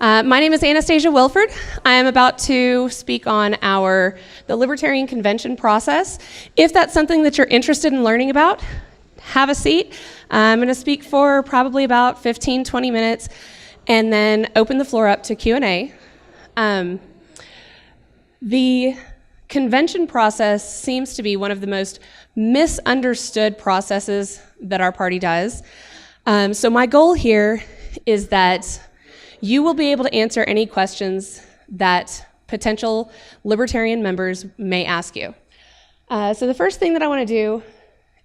My name is Anastasia Wilford. I am about to speak on the Libertarian Convention process. If that's something that you're interested in learning about, have a seat. I'm going to speak for probably about 15, 20 minutes and then open the floor up to Q&A. The convention process seems to be one of the most misunderstood processes that our party does. So my goal here is that you will be able to answer any questions that potential Libertarian members may ask you. So the first thing that I want to do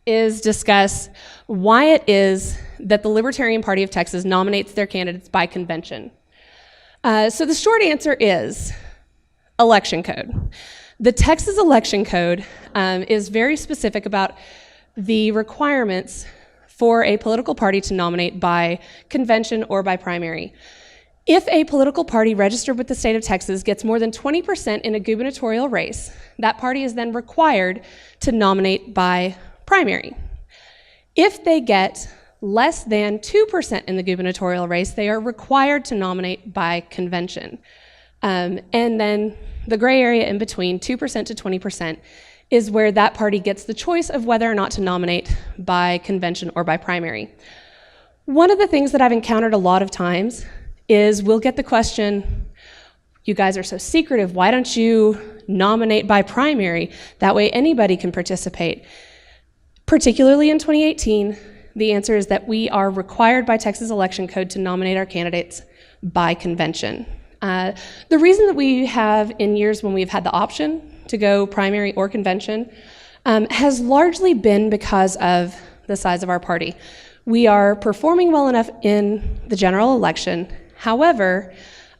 is discuss why it is that the Libertarian Party of Texas nominates their candidates by convention. So the short answer is election code. The Texas election code is very specific about the requirements for a political party to nominate by convention or by primary. If a political party registered with the state of Texas gets more than 20% in a gubernatorial race, that party is then required to nominate by primary. If they get less than 2% in the gubernatorial race, they are required to nominate by convention. And then the gray area in between, 2% to 20%, is where that party gets the choice of whether or not to nominate by convention or by primary. One of the things that I've encountered a lot of times is we'll get the question, you guys are so secretive, why don't you nominate by primary? That way anybody can participate. Particularly in 2018, the answer is that we are required by Texas election code to nominate our candidates by convention. The reason that we have, in years when we've had the option to go primary or convention, has largely been because of the size of our party. We are performing well enough in the general election. However,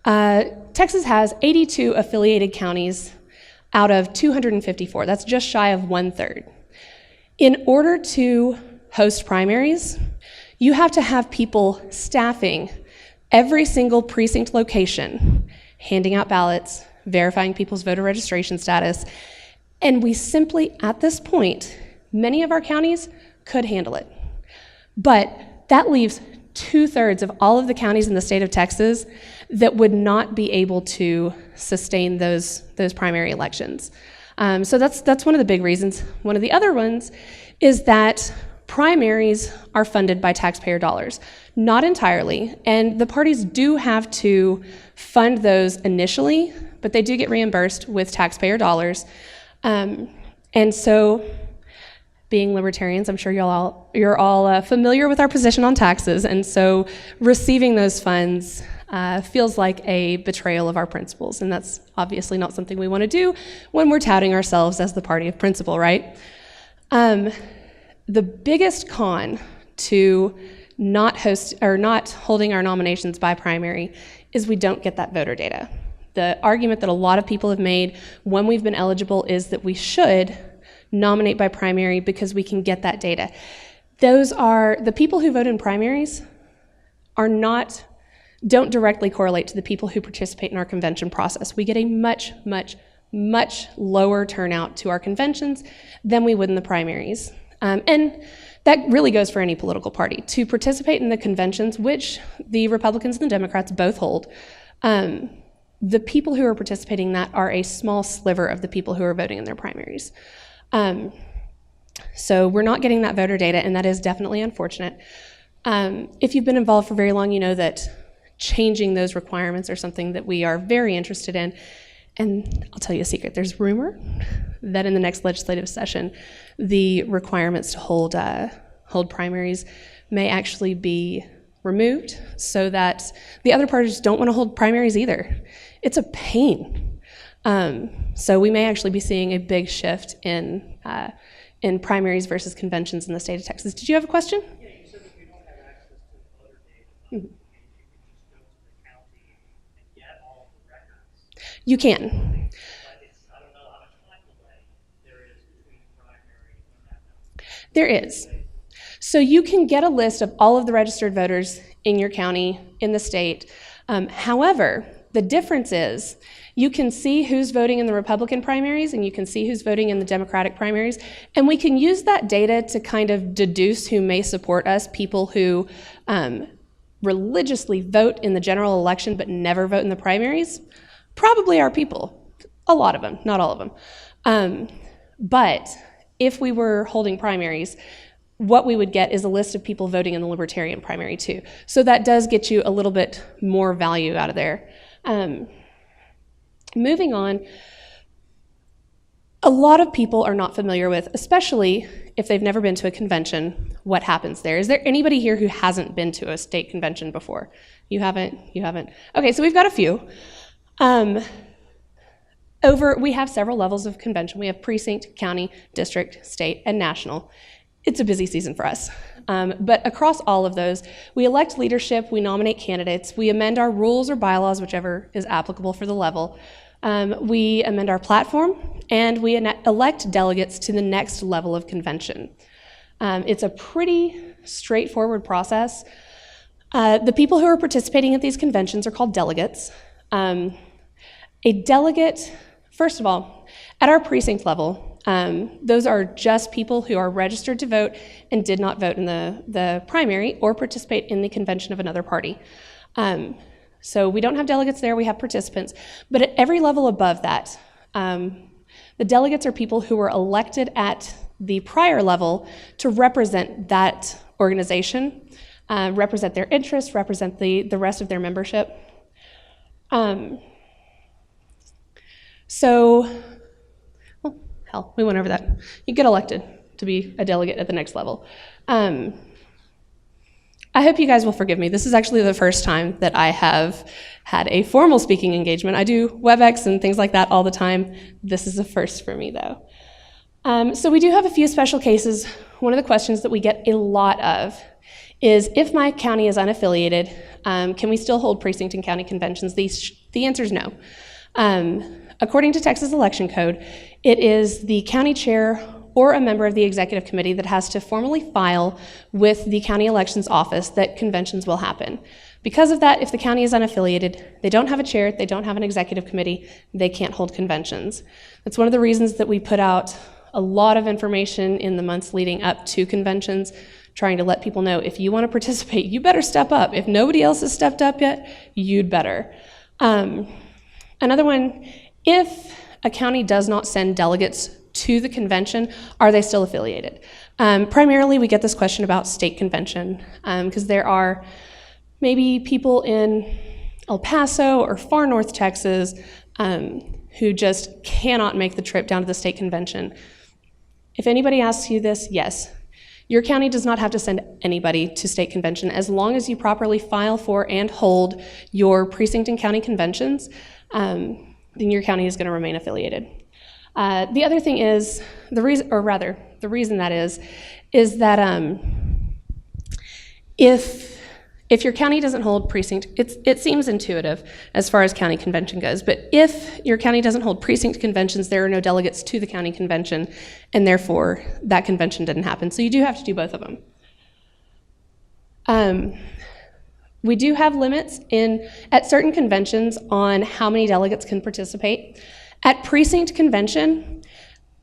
Texas has 82 affiliated counties out of 254. That's just shy of 1/3. In order to host primaries, you have to have people staffing every single precinct location, handing out ballots, verifying people's voter registration status, and we simply, at this point, many of our counties could handle it. But that leaves 2/3 of all of the counties in the state of Texas that would not be able to sustain those primary elections. So that's one of the big reasons. One of the other ones is that primaries are funded by taxpayer dollars. Not entirely, and the parties do have to fund those initially, but they do get reimbursed with taxpayer dollars. And so, being libertarians, I'm sure you're all familiar with our position on taxes, and so receiving those funds feels like a betrayal of our principles, and that's obviously not something we want to do when we're touting ourselves as the party of principle, right? The biggest con to not holding our nominations by primary is we don't get that voter data. The argument that a lot of people have made when we've been eligible is that we should nominate by primary because we can get that data. The people who vote in primaries don't directly correlate to the people who participate in our convention process. We get a much, much, much lower turnout to our conventions than we would in the primaries. And that really goes for any political party. To participate in the conventions, which the Republicans and the Democrats both hold, the people who are participating in that are a small sliver of the people who are voting in their primaries. So we're not getting that voter data, and that is definitely unfortunate. If you've been involved for very long, you know that changing those requirements are something that we are very interested in. And I'll tell you a secret, there's rumor that in the next legislative session, the requirements to hold primaries may actually be removed so that the other parties don't want to hold primaries either. It's a pain. So we may actually be seeing a big shift in primaries versus conventions in the state of Texas. Did you have a question? Yeah, you said that we don't have access to the voter data. Mm-hmm. You can. But I don't know how much time delay there is between primary and that. There is. So you can get a list of all of the registered voters in your county, in the state. However, the difference is you can see who's voting in the Republican primaries and you can see who's voting in the Democratic primaries. And we can use that data to kind of deduce who may support us, people who religiously vote in the general election but never vote in the primaries probably are people. A lot of them, not all of them. But if we were holding primaries, what we would get is a list of people voting in the Libertarian primary too. So that does get you a little bit more value out of there. Moving on, a lot of people are not familiar with, especially if they've never been to a convention, what happens there. Is there anybody here who hasn't been to a state convention before? You haven't? You haven't? Okay, so we've got a few. We have several levels of convention. We have precinct, county, district, state, and national. It's a busy season for us. But across all of those, we elect leadership, we nominate candidates, we amend our rules or bylaws, whichever is applicable for the level. We amend our platform, and we elect delegates to the next level of convention. It's a pretty straightforward process. The people who are participating at these conventions are called delegates. A delegate, first of all, at our precinct level, those are just people who are registered to vote and did not vote in the primary or participate in the convention of another party. So we don't have delegates there, we have participants. But at every level above that, the delegates are people who were elected at the prior level to represent that organization, represent their interests, represent the rest of their membership. Hell, we went over that. You get elected to be a delegate at the next level. I hope you guys will forgive me. This is actually the first time that I have had a formal speaking engagement. I do WebEx and things like that all the time. This is a first for me, though. So we do have a few special cases. One of the questions that we get a lot of is, if my county is unaffiliated, can we still hold precinct and county conventions? The answer is no. According to Texas Election Code, it is the county chair or a member of the executive committee that has to formally file with the county elections office that conventions will happen. Because of that, if the county is unaffiliated, they don't have a chair, they don't have an executive committee, they can't hold conventions. That's one of the reasons that we put out a lot of information in the months leading up to conventions, trying to let people know, if you want to participate, you better step up. If nobody else has stepped up yet, you'd better. Another one, if a county does not send delegates to the convention, are they still affiliated? Primarily, we get this question about state convention, because there are maybe people in El Paso or far north Texas who just cannot make the trip down to the state convention. If anybody asks you this, yes. Your county does not have to send anybody to state convention as long as you properly file for and hold your precinct and county conventions. Then your county is going to remain affiliated. The other thing is, the reason that is that if your county doesn't hold precinct, it seems intuitive as far as county convention goes, but if your county doesn't hold precinct conventions, there are no delegates to the county convention, and therefore that convention didn't happen. So you do have to do both of them. We do have limits at certain conventions on how many delegates can participate. At precinct convention,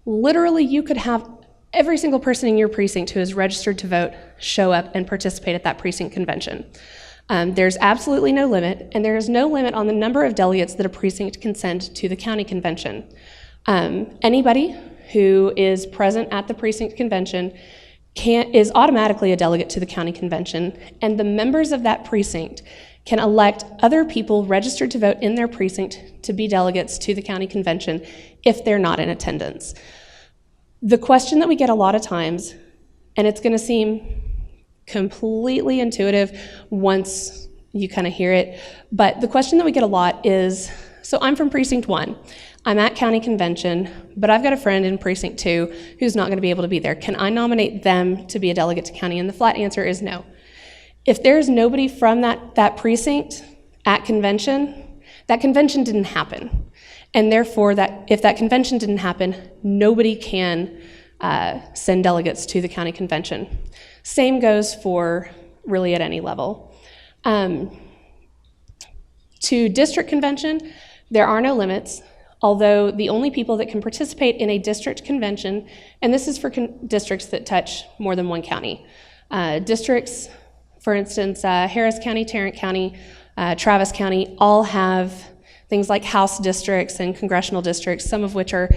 literally you could have every single person in your precinct who is registered to vote show up and participate at that precinct convention. There's absolutely no limit, and there is no limit on the number of delegates that a precinct can send to the county convention. Anybody who is present at the precinct convention is automatically a delegate to the county convention, and the members of that precinct can elect other people registered to vote in their precinct to be delegates to the county convention if they're not in attendance. The question that we get a lot of times, and it's going to seem completely intuitive once you kind of hear it, but the question that we get a lot is, so I'm from Precinct 1. I'm at county convention, but I've got a friend in Precinct 2 who's not going to be able to be there. Can I nominate them to be a delegate to county? And the flat answer is no. If there's nobody from that precinct at convention, that convention didn't happen. And therefore, if that convention didn't happen, nobody can send delegates to the county convention. Same goes for really at any level. To district convention, there are no limits, although the only people that can participate in a district convention, and this is for districts that touch more than one county. Districts For instance, Harris County, Tarrant County, Travis County all have things like House districts and congressional districts, some of which are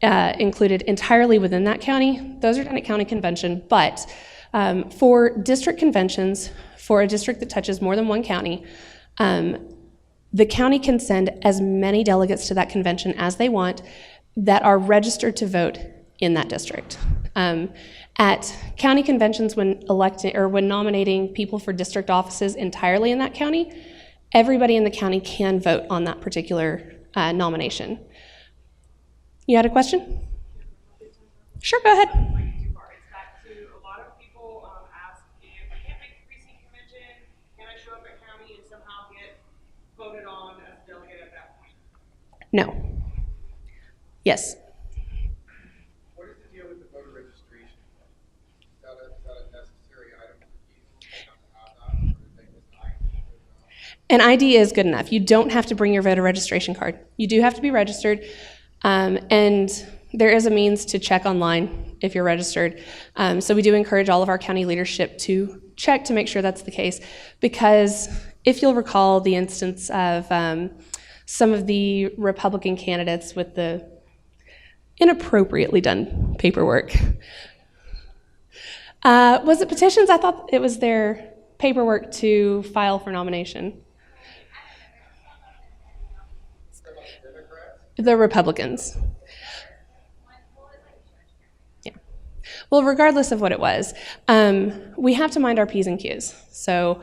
included entirely within that county. Those are done at county convention, but for district conventions, for a district that touches more than one county, the county can send as many delegates to that convention as they want that are registered to vote in that district. At county conventions, when electing or when nominating people for district offices entirely in that county, everybody in the county can vote on that particular nomination. You had a question? Sure, go ahead. It's back to a lot of people ask if I can't make the precinct convention, can I show up at county and somehow get voted on as a delegate at that point? No. Yes. What is the deal with the voter registration? Is that a necessary item for people? Do they have to have that, or do they decide to do it? An ID is good enough. You don't have to bring your voter registration card. You do have to be registered, and there is a means to check online if you're registered. So we do encourage all of our county leadership to check to make sure that's the case, because if you'll recall the instance of some of the Republican candidates with the inappropriately done paperwork. Was it petitions? I thought it was their paperwork to file for nomination. The Republicans. Yeah. Well, regardless of what it was, we have to mind our P's and Q's. So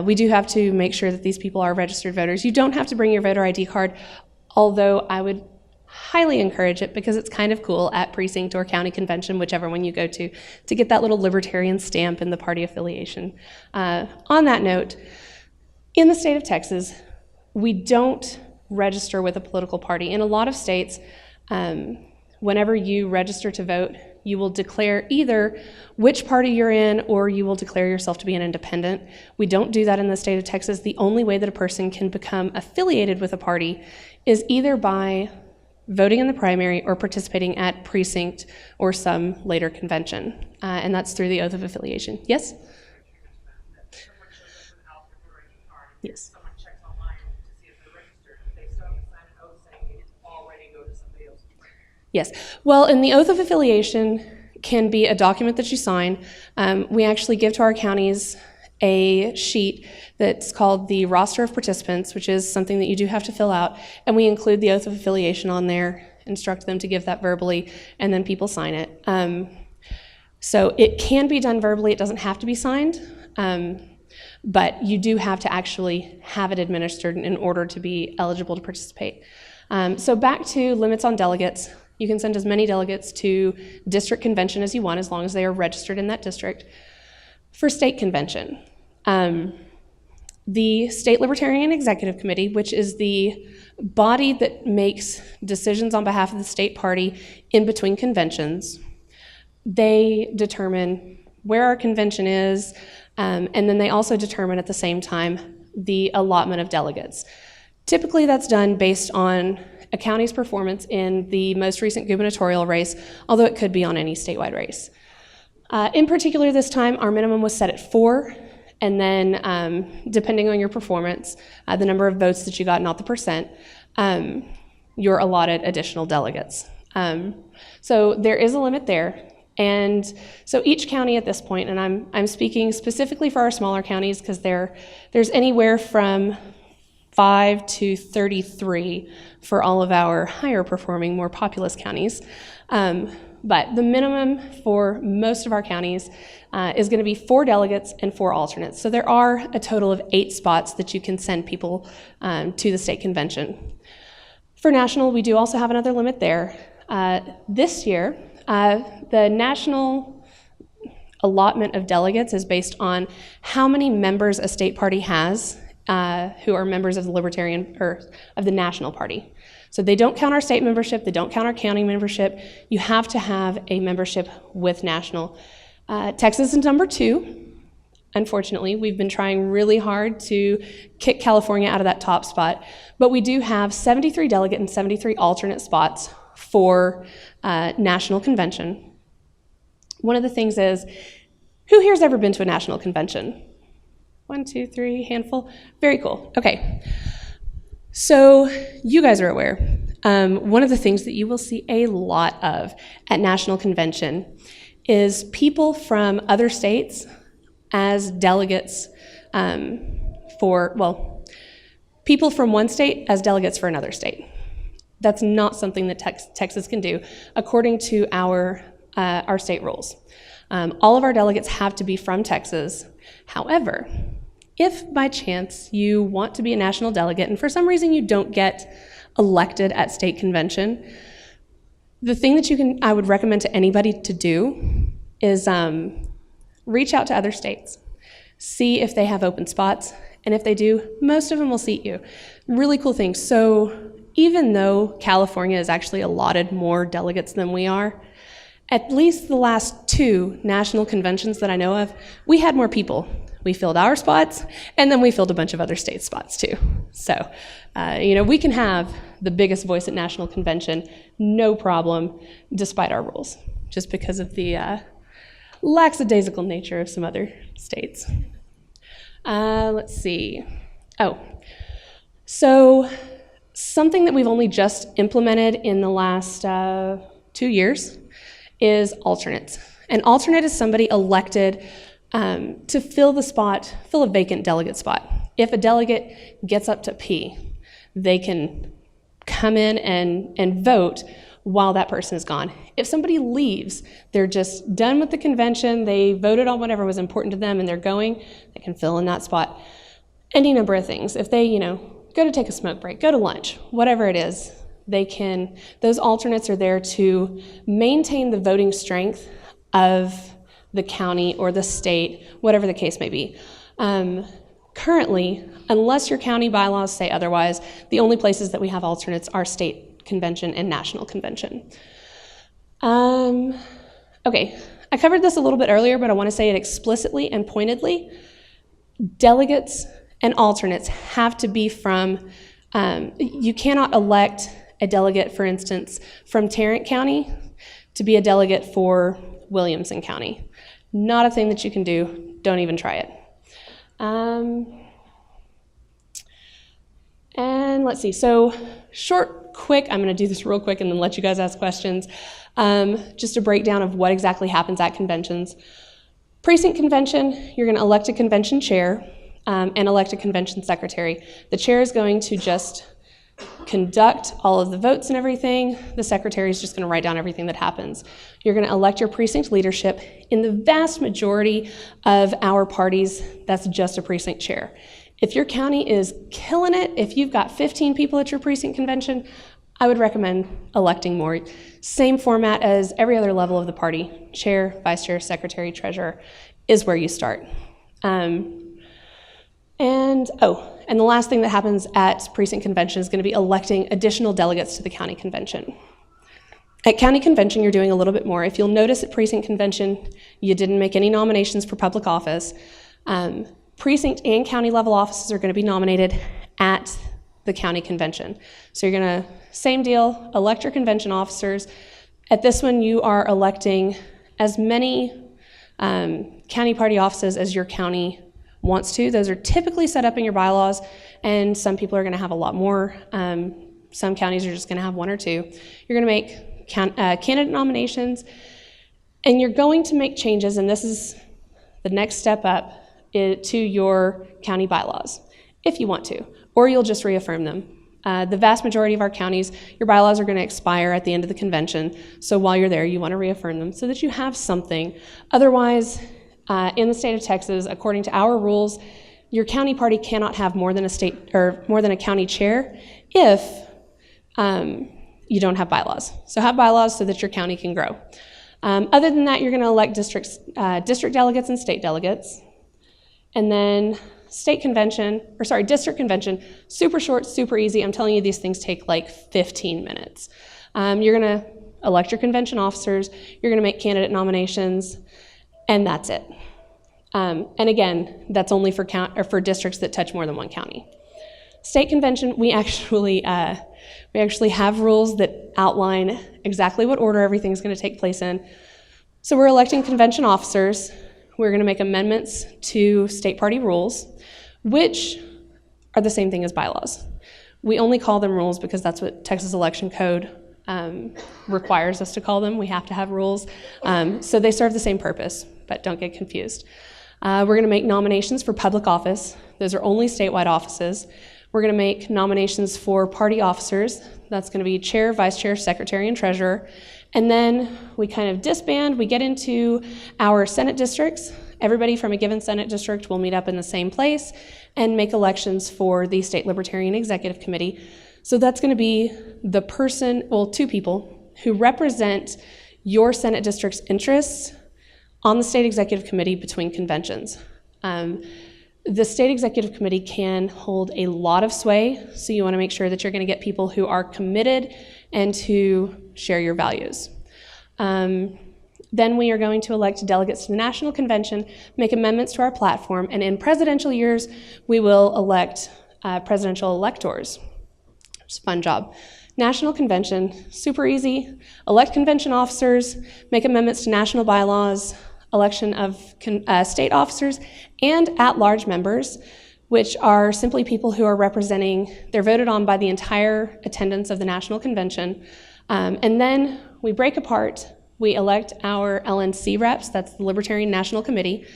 we do have to make sure that these people are registered voters. You don't have to bring your voter ID card, although I would highly encourage it because it's kind of cool at precinct or county convention, whichever one you go to get that little libertarian stamp in the party affiliation. On that note, in the state of Texas, we don't register with a political party. In a lot of states, whenever you register to vote, you will declare either which party you're in or you will declare yourself to be an independent. We don't do that in the state of Texas. The only way that a person can become affiliated with a party is either by voting in the primary or participating at precinct or some later convention. And that's through the oath of affiliation. Yes? Someone shows up without their voter ID card. Yes. Someone checks online to see if they're registered. They still have to sign an oath saying it already go to somebody else. Yes. Well, and the oath of affiliation can be a document that you sign. We actually give to our counties a sheet that's called the roster of participants, which is something that you do have to fill out, and we include the oath of affiliation on there, instruct them to give that verbally, and then people sign it. So it can be done verbally, it doesn't have to be signed, but you do have to actually have it administered in order to be eligible to participate. So back to limits on delegates. You can send as many delegates to district convention as you want, as long as they are registered in that district. For state convention, the State Libertarian Executive Committee, which is the body that makes decisions on behalf of the state party in between conventions, they determine where our convention is, and then they also determine at the same time the allotment of delegates. Typically that's done based on a county's performance in the most recent gubernatorial race, although it could be on any statewide race. In particular this time, our minimum was set at 4, and then depending on your performance, the number of votes that you got, not the percent, you're allotted additional delegates. So there is a limit there. And so each county at this point, and I'm speaking specifically for our smaller counties because there's anywhere from 5 to 33 for all of our higher performing, more populous counties. But the minimum for most of our counties is going to be 4 delegates and 4 alternates. So there are a total of 8 spots that you can send people to the state convention. For national, we do also have another limit there. This year, the national allotment of delegates is based on how many members a state party has who are members of the Libertarian or of the National Party. So they don't count our state membership, they don't count our county membership. You have to have a membership with national. Texas is number 2. Unfortunately, we've been trying really hard to kick California out of that top spot, but we do have 73 delegate and 73 alternate spots for national convention. One of the things is, who here's ever been to a national convention? 1, 2, 3, handful. Very cool. Okay. So you guys are aware. One of the things that you will see a lot of at National Convention is people from other states as delegates people from one state as delegates for another state. That's not something that Texas can do according to our state rules. All of our delegates have to be from Texas. However, if by chance you want to be a national delegate and for some reason you don't get elected at state convention, the thing that I would recommend to anybody to do is reach out to other states. See if they have open spots, and if they do, most of them will seat you. Really cool thing. So even though California is actually allotted more delegates than we are, at least the last 2 national conventions that I know of, we had more people. We filled our spots, and then we filled a bunch of other state spots too. So, we can have the biggest voice at National Convention, no problem, despite our rules, just because of the lackadaisical nature of some other states. Let's see. So something that we've only just implemented in the last 2 years is alternates. An alternate is somebody elected to fill a vacant delegate spot. If a delegate gets up to P, they can come in and vote while that person is gone. If somebody leaves, they're just done with the convention, they voted on whatever was important to them and they're going, they can fill in that spot. Any number of things. If they, go to take a smoke break, go to lunch, whatever it is, those alternates are there to maintain the voting strength of the county or the state, whatever the case may be. Currently, unless your county bylaws say otherwise, the only places that we have alternates are state convention and national convention. Okay, I covered this a little bit earlier, but I want to say it explicitly and pointedly. Delegates and alternates have to be from, you cannot elect a delegate, for instance, from Tarrant County to be a delegate for Williamson County. Not a thing that you can do. Don't even try it. And let's see. So quick, I'm going to do this real quick and then let you guys ask questions. Just a breakdown of what exactly happens at conventions. Precinct convention, you're going to elect a convention chair and elect a convention secretary. The chair is going to just conduct all of the votes and everything. The secretary is just going to write down everything that happens. You're going to elect your precinct leadership. In the vast majority of our parties, that's just a precinct chair. If your county is killing it, if you've got 15 people at your precinct convention, I would recommend electing more. Same format as every other level of the party. Chair, vice chair, secretary, treasurer is where you start. And the last thing that happens at precinct convention is going to be electing additional delegates to the county convention. At county convention, you're doing a little bit more. If you'll notice at precinct convention, you didn't make any nominations for public office. Precinct and county level offices are going to be nominated at the county convention. So you're going to, same deal, elect your convention officers. At this one, you are electing as many county party offices as your county wants to. Those are typically set up in your bylaws, and some people are going to have a lot more. Some counties are just going to have 1 or 2. You're going to make candidate nominations, and you're going to make changes, and this is the next step up to your county bylaws, if you want to, or you'll just reaffirm them. The vast majority of our counties, your bylaws are going to expire at the end of the convention, so while you're there, you want to reaffirm them so that you have something. Otherwise, in the state of Texas, according to our rules, your county party cannot have more than a county chair if you don't have bylaws. So have bylaws so that your county can grow. Other than that, you're going to elect district delegates and state delegates. And then district convention, super short, super easy. I'm telling you, these things take like 15 minutes. You're going to elect your convention officers, you're going to make candidate nominations, and that's it. And again, that's only for districts that touch more than one county. State convention, we actually have rules that outline exactly what order everything's going to take place in. So we're electing convention officers. we're going to make amendments to state party rules, which are the same thing as bylaws. We only call them rules because that's what Texas Election Code requires us to call them. We have to have rules. So they serve the same purpose, but don't get confused. We're going to make nominations for public office. Those are only statewide offices. We're going to make nominations for party officers. That's going to be chair, vice chair, secretary, and treasurer. And then we kind of disband. We get into our Senate districts. Everybody from a given Senate district will meet up in the same place and make elections for the State Libertarian Executive Committee. So that's going to be the person, well, two people who represent your Senate district's interests on the State Executive Committee between conventions. The State Executive Committee can hold a lot of sway, so you want to make sure that you're going to get people who are committed and who share your values. Then we are going to elect delegates to the National Convention, make amendments to our platform, and in presidential years, we will elect presidential electors. It's a fun job. National Convention, super easy. Elect convention officers, make amendments to national bylaws, election of state officers, and at-large members, which are simply people who are representing, they're voted on by the entire attendance of the National Convention. And then we break apart, we elect our LNC reps, that's the Libertarian National Committee,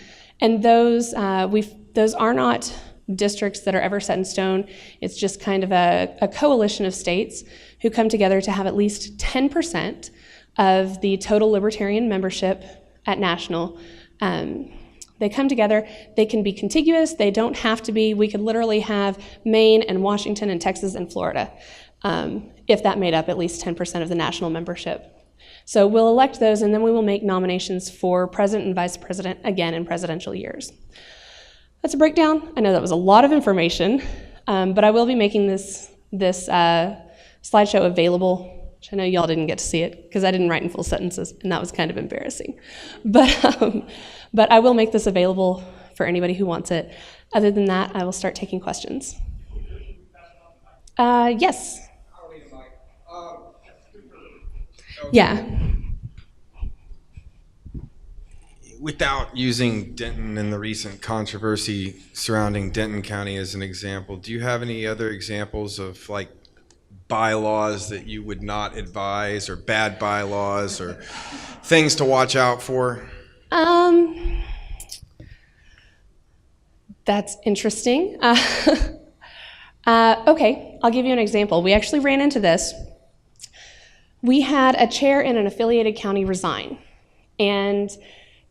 and those are not districts that are ever set in stone. It's just kind of a coalition of states who come together to have at least 10% of the total Libertarian membership at national. They come together, they can be contiguous, they don't have to be. We could literally have Maine and Washington and Texas and Florida, if that made up at least 10% of the national membership. So we'll elect those, and then we will make nominations for president and vice president, again, in presidential years. That's a breakdown. I know that was a lot of information, but I will be making this slideshow available, which I know y'all didn't get to see it because I didn't write in full sentences, and that was kind of embarrassing. But I will make this available for anybody who wants it. Other than that, I will start taking questions. Yes. Yeah. Without using Denton and the recent controversy surrounding Denton County as an example, do you have any other examples of like bylaws that you would not advise, or bad bylaws, or things to watch out for? That's interesting. Okay, I'll give you an example. We actually ran into this. We had a chair in an affiliated county resign, and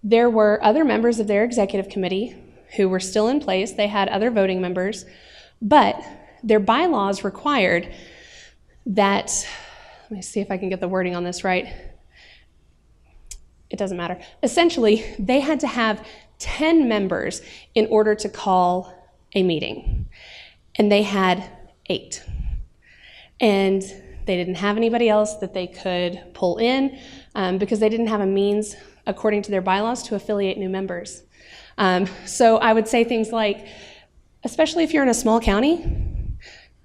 there were other members of their executive committee who were still in place. They had other voting members, but their bylaws required that, let me see if I can get the wording on this right. It doesn't matter. Essentially, they had to have 10 members in order to call a meeting, and they had 8. And they didn't have anybody else that they could pull in because they didn't have a means, according to their bylaws, to affiliate new members. So I would say things like, especially if you're in a small county,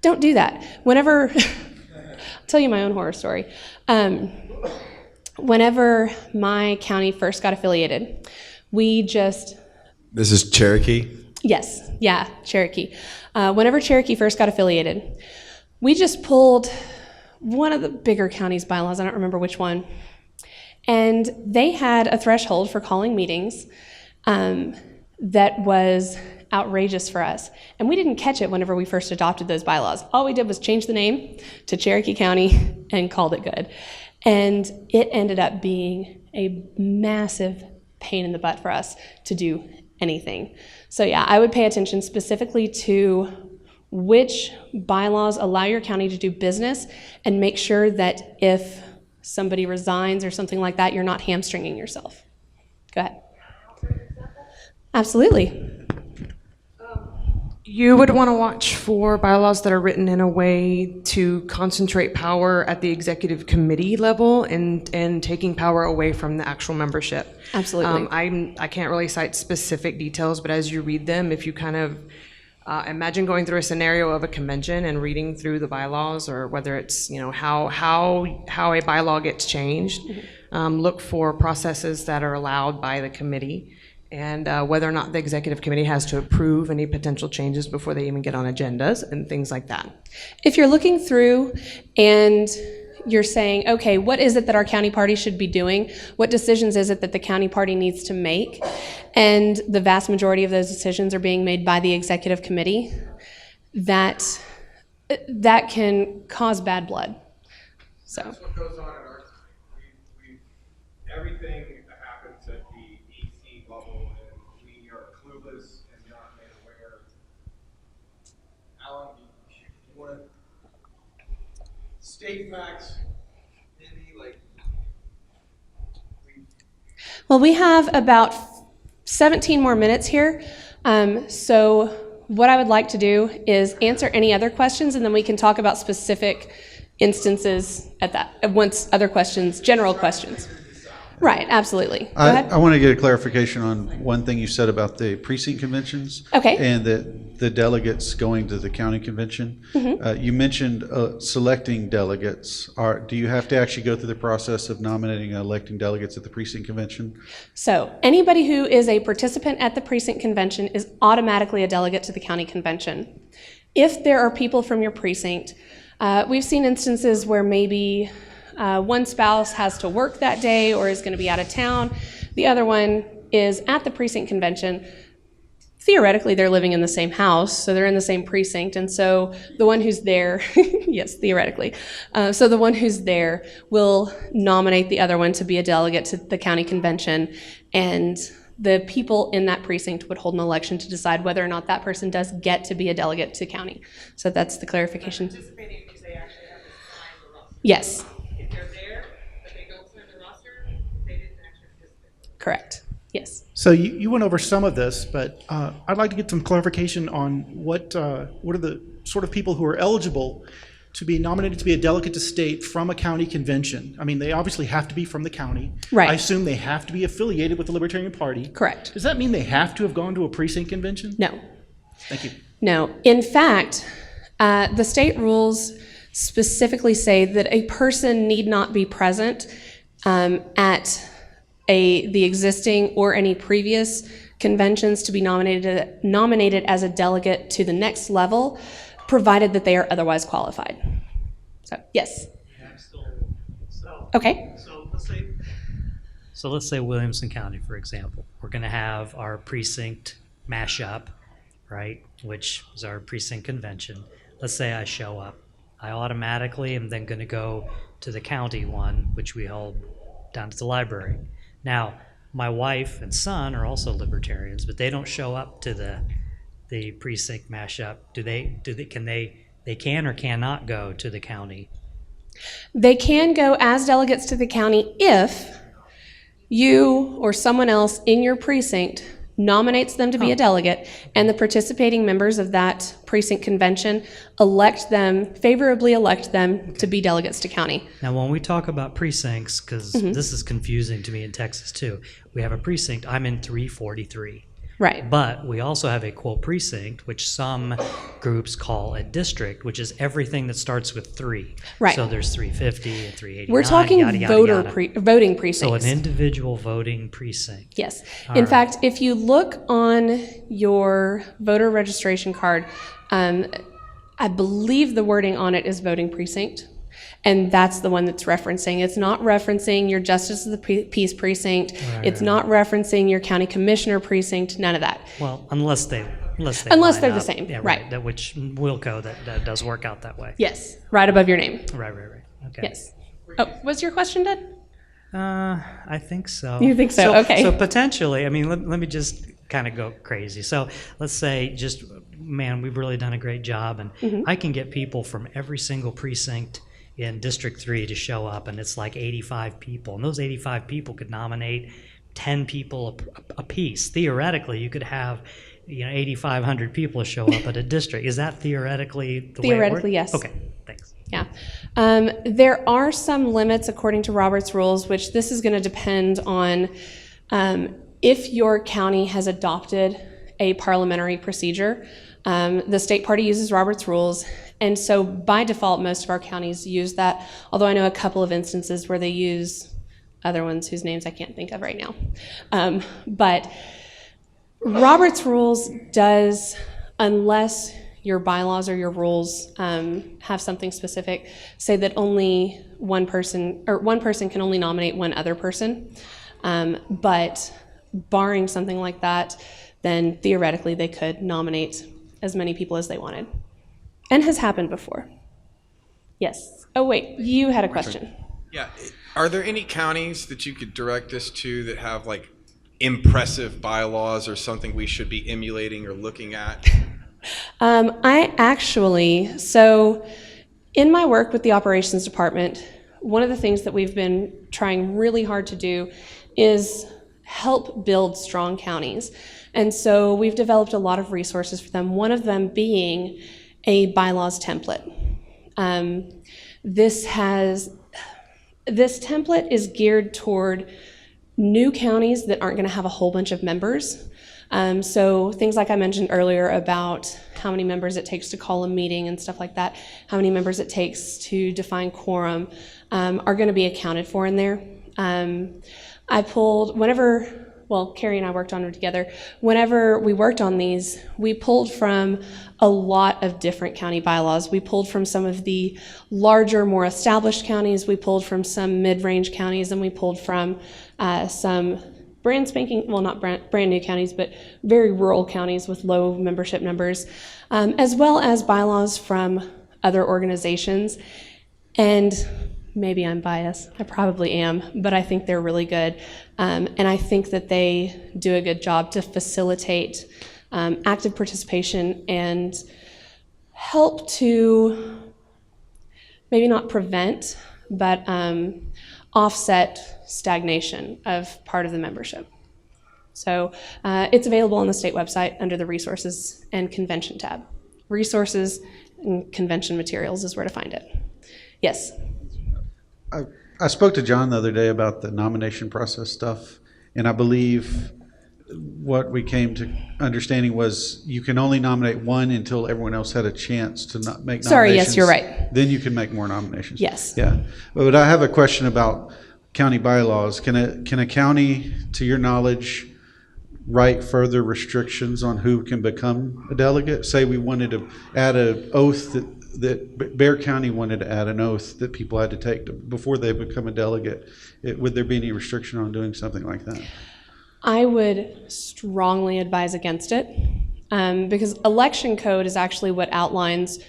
don't do that. Whenever, I'll tell you my own horror story. Whenever my county first got affiliated, This is Cherokee? Yes, yeah, Cherokee. Whenever Cherokee first got affiliated, we just pulled one of the bigger county's bylaws, I don't remember which one, and they had a threshold for calling meetings that was outrageous for us. And we didn't catch it whenever we first adopted those bylaws. All we did was change the name to Cherokee County and called it good. And it ended up being a massive pain in the butt for us to do anything. So yeah, I would pay attention specifically to which bylaws allow your county to do business, and make sure that if somebody resigns or something like that, you're not hamstringing yourself. Go ahead. Absolutely. You would want to watch for bylaws that are written in a way to concentrate power at the executive committee level and taking power away from the actual membership. Absolutely. I can't really cite specific details, but as you read them, if you kind of imagine going through a scenario of a convention and reading through the bylaws, or whether it's how a bylaw gets changed, look for processes that are allowed by the committee, and whether or not the executive committee has to approve any potential changes before they even get on agendas and things like that. If you're looking through and you're saying, okay, what is it that our county party should be doing? What decisions is it that the county party needs to make? And the vast majority of those decisions are being made by the executive committee. That can cause bad blood. So. That's what goes on in our we everything happens at the EC level, and we are clueless and not made aware. Alan, you want to state facts, maybe like Well, we have about 17 more minutes here. So what I would like to do is answer any other questions, and then we can talk about specific instances at that, once other questions, general questions. Right, absolutely. Go ahead. I want to get a clarification on one thing you said about the precinct conventions. Okay. And the delegates going to the county convention. Mm-hmm. You mentioned selecting delegates. Do you have to actually go through the process of nominating and electing delegates at the precinct convention? So anybody who is a participant at the precinct convention is automatically a delegate to the county convention. If there are people from your precinct, we've seen instances where maybe one spouse has to work that day or is going to be out of town. The other one is at the precinct convention. Theoretically, they're living in the same house, so they're in the same precinct. And so the one who's there, yes, theoretically, so the one who's there will nominate the other one to be a delegate to the county convention. And the people in that precinct would hold an election to decide whether or not that person does get to be a delegate to county. So that's the clarification. Participating means they actually have to sign the roster. Yes, If they're there, but they don't sign the roster, they didn't actually participate. correct. Yes. So you went over some of this, but I'd like to get some clarification on what are the sort of people who are eligible to be nominated to be a delegate to state from a county convention. I mean, they obviously have to be from the county. Right. I assume they have to be affiliated with the Libertarian Party. Correct. Does that mean they have to have gone to a precinct convention? No. Thank you. No. In fact, the state rules specifically say that a person need not be present at the existing or any previous conventions to be nominated as a delegate to the next level, provided that they are otherwise qualified. So, yes. Yeah, I'm still, so, Okay. so let's say Williamson County, for example. We're going to have our precinct mashup, right, which is our precinct convention. Let's say I show up. I automatically am then going to go to the county one, which we hold down at the library. Now, my wife and son are also libertarians, but they don't show up to the precinct mashup. They can or cannot go to the county? They can go as delegates to the county if you or someone else in your precinct nominates them to be a delegate, and the participating members of that precinct convention favorably elect them to be delegates to county. Now, when we talk about precincts, because this is confusing to me in Texas too, we have a precinct. I'm in 343. Right. But we also have a quote precinct, which some groups call a district, which is everything that starts with 3. Right. So there's 350 and 389. We're talking yada, yada, yada. voting So precincts. an individual voting precinct. Yes. All In right. fact, if you look on your voter registration card, I believe the wording on it is voting precinct. And that's the one that's referencing. It's not referencing your Justice of the Peace precinct. Right, It's not referencing your county commissioner precinct, none of that. Well, unless they're Unless line they're the up. same, Yeah, right. That which Wilco that does work out that way. Yes, right above your name. Right. Okay. Yes. Oh, was your question dead? I think so. You think so? Okay. So potentially, I mean, let me just kind of go crazy. So let's say man, we've really done a great job, and I can get people from every single precinct in District 3 to show up, and it's like 85 people. And those 85 people could nominate 10 people a piece. Theoretically, you could have 8,500 people show up at a district. Is that theoretically the way it works? Theoretically, yes. Okay, thanks. Yeah. There are some limits according to Robert's rules, which this is going to depend on if your county has adopted a parliamentary procedure. The state party uses Robert's rules, and so by default, most of our counties use that, although I know a couple of instances where they use other ones whose names I can't think of right now. But Robert's rules does, unless your bylaws or your rules have something specific, say that only one person can only nominate one other person. But barring something like that, then theoretically they could nominate as many people as they wanted. And has happened before. Yes. Oh, wait, you had a question. Yeah. Are there any counties that you could direct us to that have like impressive bylaws or something we should be emulating or looking at? So in my work with the operations department, one of the things that we've been trying really hard to do is help build strong counties. And so we've developed a lot of resources for them, one of them being a bylaws template. This template is geared toward new counties that aren't going to have a whole bunch of members. So things like I mentioned earlier about how many members it takes to call a meeting and stuff like that, how many members it takes to define quorum, are going to be accounted for in there. I pulled, Carrie and I worked on it together. Whenever we worked on these, we pulled from a lot of different county bylaws. We pulled from some of the larger, more established counties. We pulled from some mid-range counties, and we pulled from some brand new counties, but very rural counties with low membership numbers, as well as bylaws from other organizations. And maybe I'm biased, I probably am, but I think they're really good. And I think that they do a good job to facilitate active participation and help to maybe not prevent, but offset stagnation of part of the membership. So it's available on the state website under the Resources and Convention tab. Resources and Convention Materials is where to find it. Yes? I spoke to John the other day about the nomination process stuff, and I believe what we came to understanding was you can only nominate one until everyone else had a chance to make nominations. Sorry, yes, you're right. Then you can make more nominations. Yes. Yeah. But I have a question about county bylaws. Can a county, to your knowledge, write further restrictions on who can become a delegate? Say we wanted to add an oath that Bexar County wanted to add an oath that people had to take before they become a delegate. Would there be any restriction on doing something like that? I would strongly advise against it because election code is actually what outlines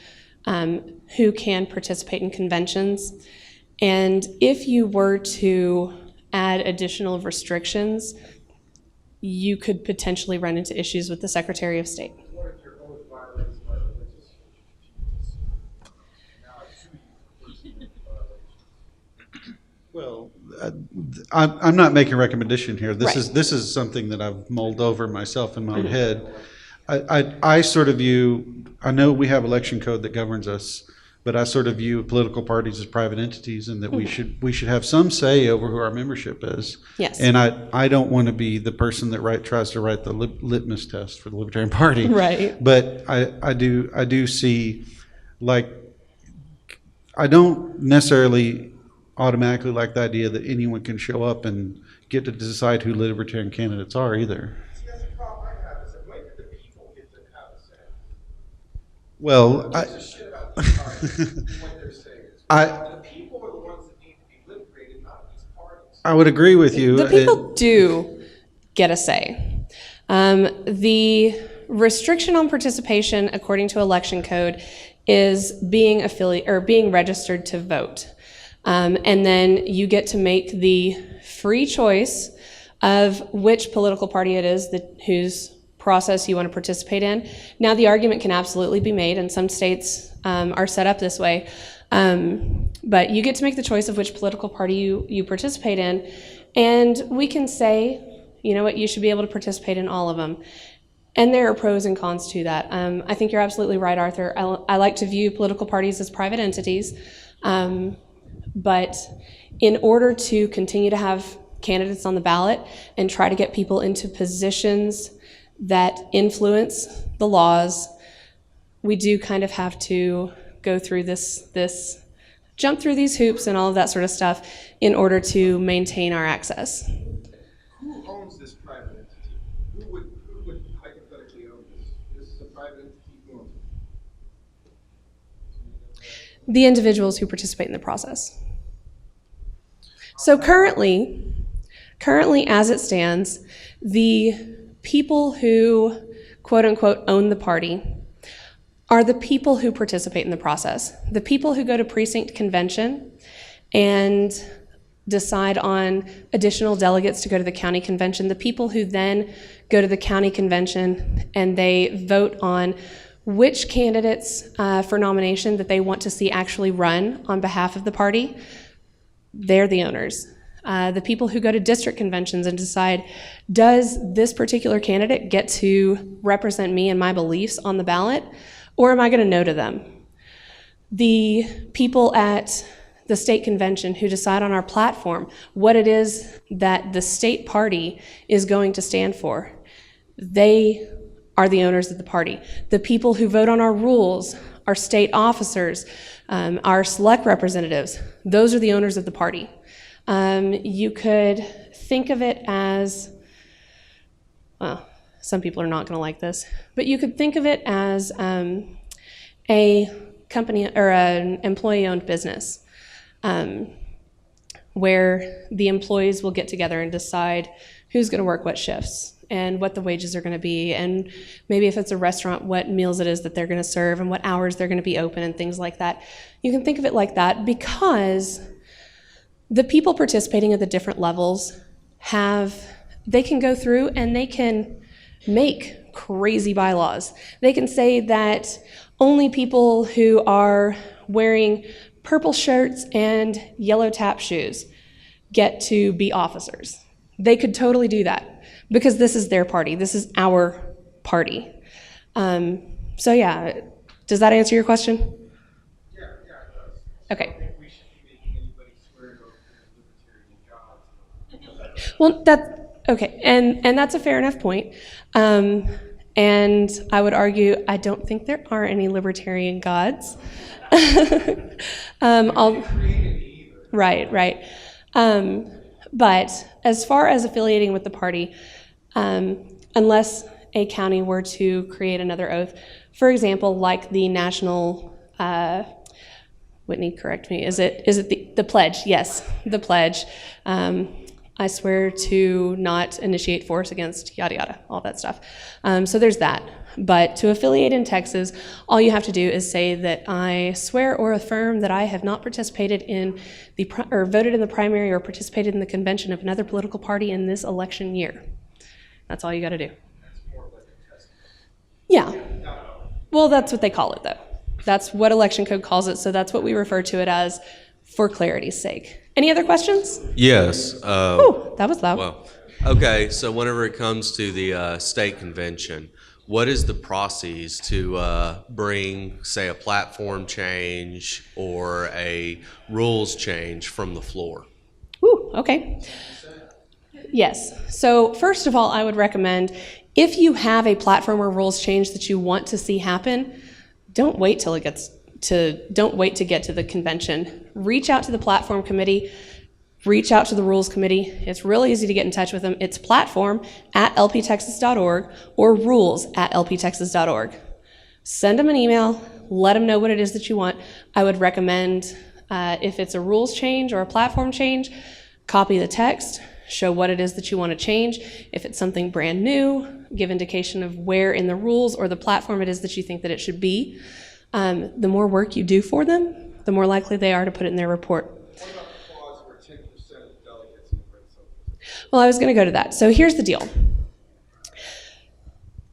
who can participate in conventions. And if you were to add additional restrictions, you could potentially run into issues with the Secretary of State. What if your oath violates my religious views? Now I sue you for violation. Well, I'm not making a recommendation here. This Right. is something that I've mulled over myself in my own head. I sort of view, I know we have election code that governs us, but I sort of view political parties as private entities, and that we should have some say over who our membership is. Yes. And I don't want to be the person that tries to write the litmus test for the Libertarian Party. Right. But I do see, like, I don't necessarily automatically like the idea that anyone can show up and get to decide who Libertarian candidates are either. See, that's the problem I have, is that when did the people get to have a say? Well, It's a shit about these parties and what their say is. The people are the ones that need to be liberated, not these parties. I would agree with you. The people do get a say. The restriction on participation, according to election code, is being registered to vote. And then you get to make the free choice of which political party it is whose process you want to participate in. Now, the argument can absolutely be made, and some states are set up this way, but you get to make the choice of which political party you participate in, and we can say, you know what, you should be able to participate in all of them. And there are pros and cons to that. I think you're absolutely right, Arthur. I like to view political parties as private entities. But in order to continue to have candidates on the ballot and try to get people into positions that influence the laws, we do kind of have to go through this jump through these hoops and all of that sort of stuff in order to maintain our access. Who owns this private entity? Who would the individuals who participate in the process. So currently as it stands, the people who quote unquote own the party are the people who participate in the process. The people who go to precinct convention and decide on additional delegates to go to the county convention, the people who then go to the county convention and they vote on which candidates for nomination that they want to see actually run on behalf of the party, they're the owners. The people who go to district conventions and decide, does this particular candidate get to represent me and my beliefs on the ballot, or am I going to no to them? The people at the state convention who decide on our platform what it is that the state party is going to stand for, they are the owners of the party. The people who vote on our rules, our state officers, our select representatives, those are the owners of the party. You could think of it as, well, some people are not going to like this, but you could think of it as a company or an employee-owned business where the employees will get together and decide who's going to work what shifts and what the wages are going to be, and maybe if it's a restaurant, what meals it is that they're going to serve and what hours they're going to be open and things like that. You can think of it like that because the people participating at the different levels they can go through and they can make crazy bylaws. They can say that only people who are wearing purple shirts and yellow tap shoes get to be officers. They could totally do that because this is their party. This is our party. So yeah, does that answer your question? Yeah, it does. Okay. I don't think we should be making anybody swear to libertarian gods. Well, okay, and that's a fair enough point. And I would argue I don't think there are any libertarian gods. Right. But as far as affiliating with the party, unless a county were to create another oath, for example, like the national, Whitney, correct me, is it the pledge? Yes, the pledge. I swear to not initiate force against yada yada, all that stuff. So there's that. But to affiliate in Texas, all you have to do is say that I swear or affirm that I have not participated in or voted in the primary or participated in the convention of another political party in this election year. That's all you got to do. That's more like a testimony. Yeah. Well, that's what they call it, though. That's what election code calls it, so that's what we refer to it as for clarity's sake. Any other questions? Yes. Oh, that was loud. Well, okay, so whenever it comes to the state convention, what is the process to bring, say, a platform change or a rules change from the floor? Ooh, okay. Yes. So first of all, I would recommend if you have a platform or rules change that you want to see happen, don't wait till it gets don't wait to get to the convention. Reach out to the platform committee, reach out to the rules committee. It's really easy to get in touch with them. It's platform@lptexas.org or rules@lptexas.org. Send them an email, let them know what it is that you want. I would recommend if it's a rules change or a platform change, copy the text, show what it is that you want to change. If it's something brand new, give indication of where in the rules or the platform it is that you think that it should be. The more work you do for them, the more likely they are to put it in their report. What about the clause where 10% of the delegates can bring something? Well, I was going to go to that. So here's the deal.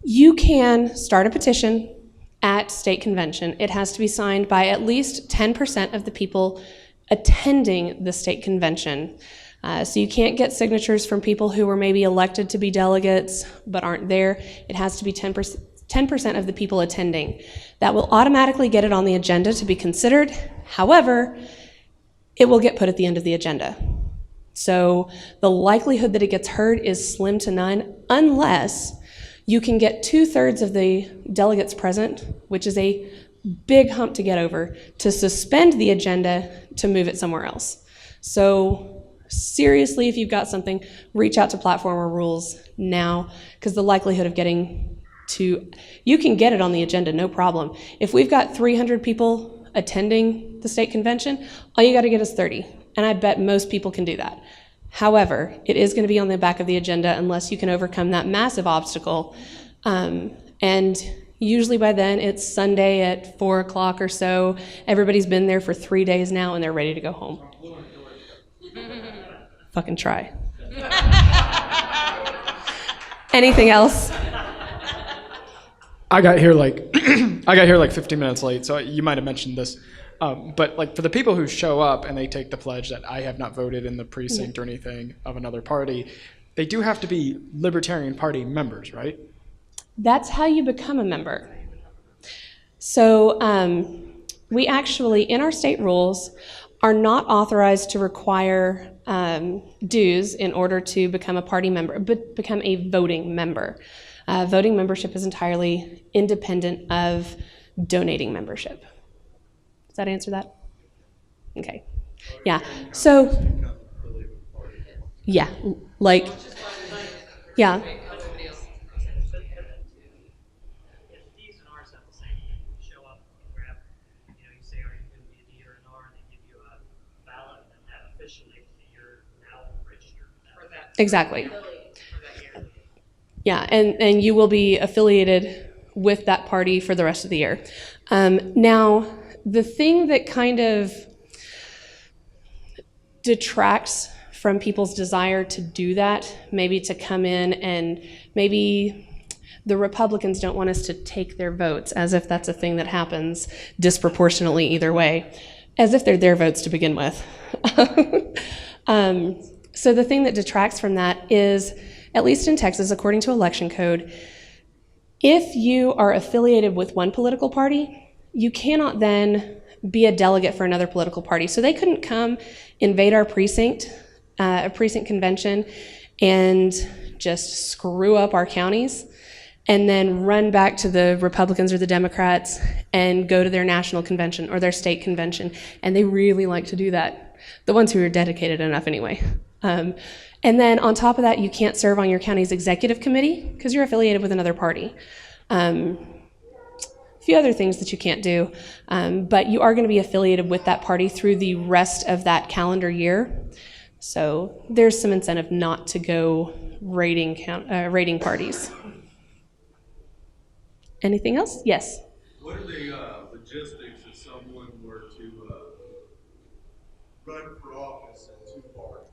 You can start a petition at state convention. It has to be signed by at least 10% of the people attending the state convention. So you can't get signatures from people who were maybe elected to be delegates but aren't there. It has to be 10% of the people attending. That will automatically get it on the agenda to be considered. However, it will get put at the end of the agenda. So the likelihood that it gets heard is slim to none unless you can get 2/3 of the delegates present, which is a big hump to get over, to suspend the agenda to move it somewhere else. So seriously, if you've got something, reach out to Platform or Rules now, because the likelihood of getting you can get it on the agenda, no problem. If we've got 300 people attending the state convention, all you got to get is 30. And I bet most people can do that. However, it is going to be on the back of the agenda unless you can overcome that massive obstacle. And usually by then, it's Sunday at 4 o'clock or so. Everybody's been there for 3 days now, and they're ready to go home. Fucking try. Anything else? I got here like 15 minutes late, so you might have mentioned this. But like for the people who show up and they take the pledge that I have not voted in the precinct or anything of another party, they do have to be Libertarian Party members, right? That's how you become a member. So we actually, in our state rules, are not authorized to require dues in order to become a party member, but become a voting member. Voting membership is entirely independent of donating membership. Does that answer that? Okay. Yeah. So, yeah, like, yeah. Exactly. Yeah, and you will be affiliated with that party for the rest of the year. Now, the thing that kind of detracts from people's desire to do that, maybe to come in and maybe the Republicans don't want us to take their votes, as if that's a thing that happens disproportionately either way, as if they're their votes to begin with. So the thing that detracts from that is, at least in Texas, according to election code, if you are affiliated with one political party, you cannot then be a delegate for another political party. So they couldn't come invade our precinct, a precinct convention, and just screw up our counties, and then run back to the Republicans or the Democrats and go to their national convention or their state convention. And they really like to do that. The ones who are dedicated enough anyway. And then on top of that, you can't serve on your county's executive committee because you're affiliated with another party. A few other things that you can't do, but you are going to be affiliated with that party through the rest of that calendar year. So there's some incentive not to go raiding parties. Anything else? Yes? What are the logistics if someone were to run for office in two parties?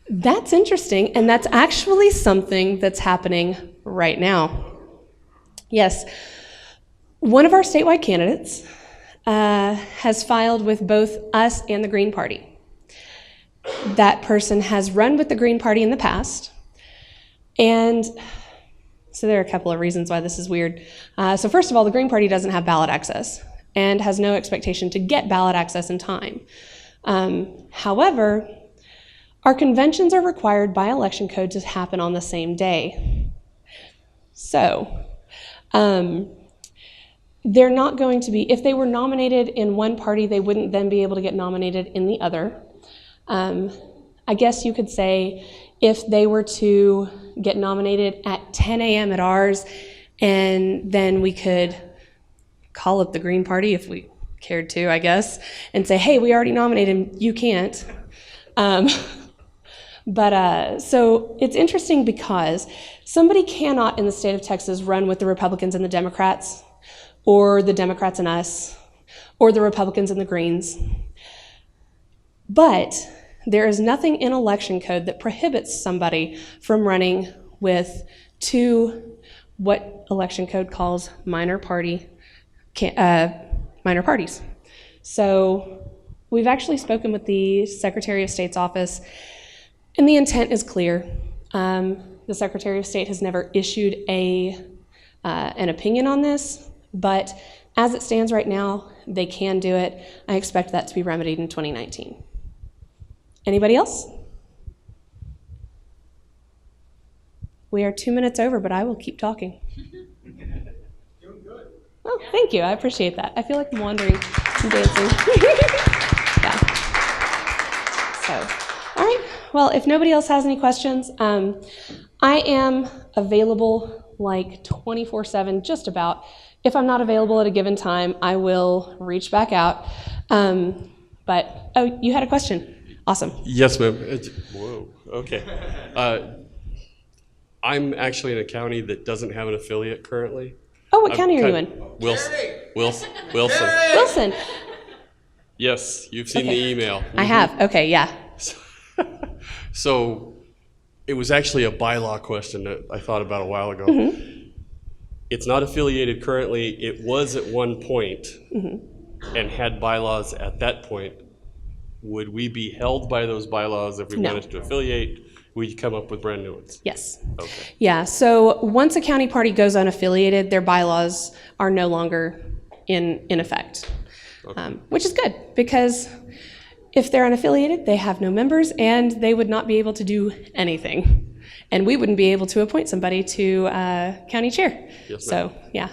That's interesting, and that's actually something that's happening right now. Yes, one of our statewide candidates has filed with both us and the Green Party. That person has run with the Green Party in the past, and so there are a couple of reasons why this is weird. So first of all, the Green Party doesn't have ballot access and has no expectation to get ballot access in time. However, our conventions are required by election code to happen on the same day. So, they're not going to be, if they were nominated in one party, they wouldn't then be able to get nominated in the other. I guess you could say if they were to get nominated at 10 a.m. at ours, and then we could call up the Green Party if we cared to, I guess, and say, hey, we already nominated him, you can't. So it's interesting because somebody cannot in the state of Texas run with the Republicans and the Democrats, or the Democrats and us, or the Republicans and the Greens. But there is nothing in election code that prohibits somebody from running with two, what election code calls minor parties. So we've actually spoken with the Secretary of State's office, and the intent is clear. The Secretary of State has never issued an opinion on this, but as it stands right now, they can do it. I expect that to be remedied in 2019. Anybody else? We are 2 minutes over, but I will keep talking. Doing good. Oh, thank you. I appreciate that. I feel like I'm wandering and dancing. Yeah. So, all right. Well, if nobody else has any questions, I am available like 24/7, just about. If I'm not available at a given time, I will reach back out. But, oh, you had a question. Awesome. Yes, ma'am. Whoa, okay. I'm actually in a county that doesn't have an affiliate currently. Oh, what county are you in? Wilson. Wilson. Wilson. Yes, you've seen Okay. the email. I have. Okay, yeah. So it was actually a bylaw question that I thought about a while ago. It's not affiliated currently. It was at one point and had bylaws at that point. Would we be held by those bylaws if we No. managed to affiliate? We come up with brand new ones. Yes. Okay. Yeah, so once a county party goes unaffiliated, their bylaws are no longer in effect, which is good because if they're unaffiliated, they have no members and they would not be able to do anything. And we wouldn't be able to appoint somebody to county chair. Yes, So, ma'am. yeah.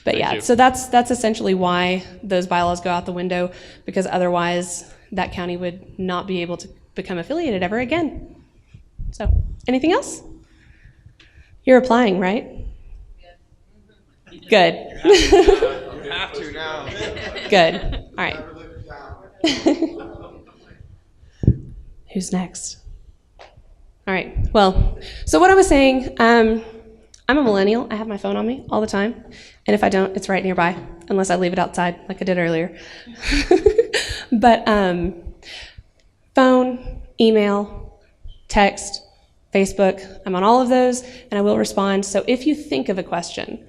But Thank yeah, you. so that's essentially why those bylaws go out the window, because otherwise that county would not be able to become affiliated ever again. So, anything else? You're applying, right? Good. You have to now. Good. All right. Who's next? All right. Well, so what I was saying, I'm a millennial. I have my phone on me all the time. And if I don't, it's right nearby, unless I leave it outside like I did earlier. But phone, email, text, Facebook, I'm on all of those, and I will respond. So if you think of a question,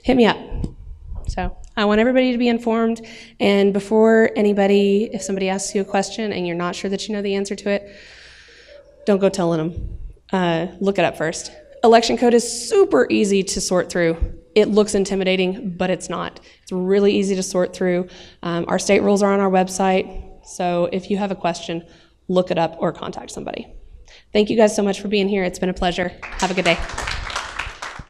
hit me up. So I want everybody to be informed, and before anybody, if somebody asks you a question and you're not sure that you know the answer to it, don't go telling them. Look it up first. Election code is super easy to sort through. It looks intimidating, but it's not. It's really easy to sort through. Our state rules are on our website, so if you have a question, look it up or contact somebody. Thank you guys so much for being here. It's been a pleasure. Have a good day.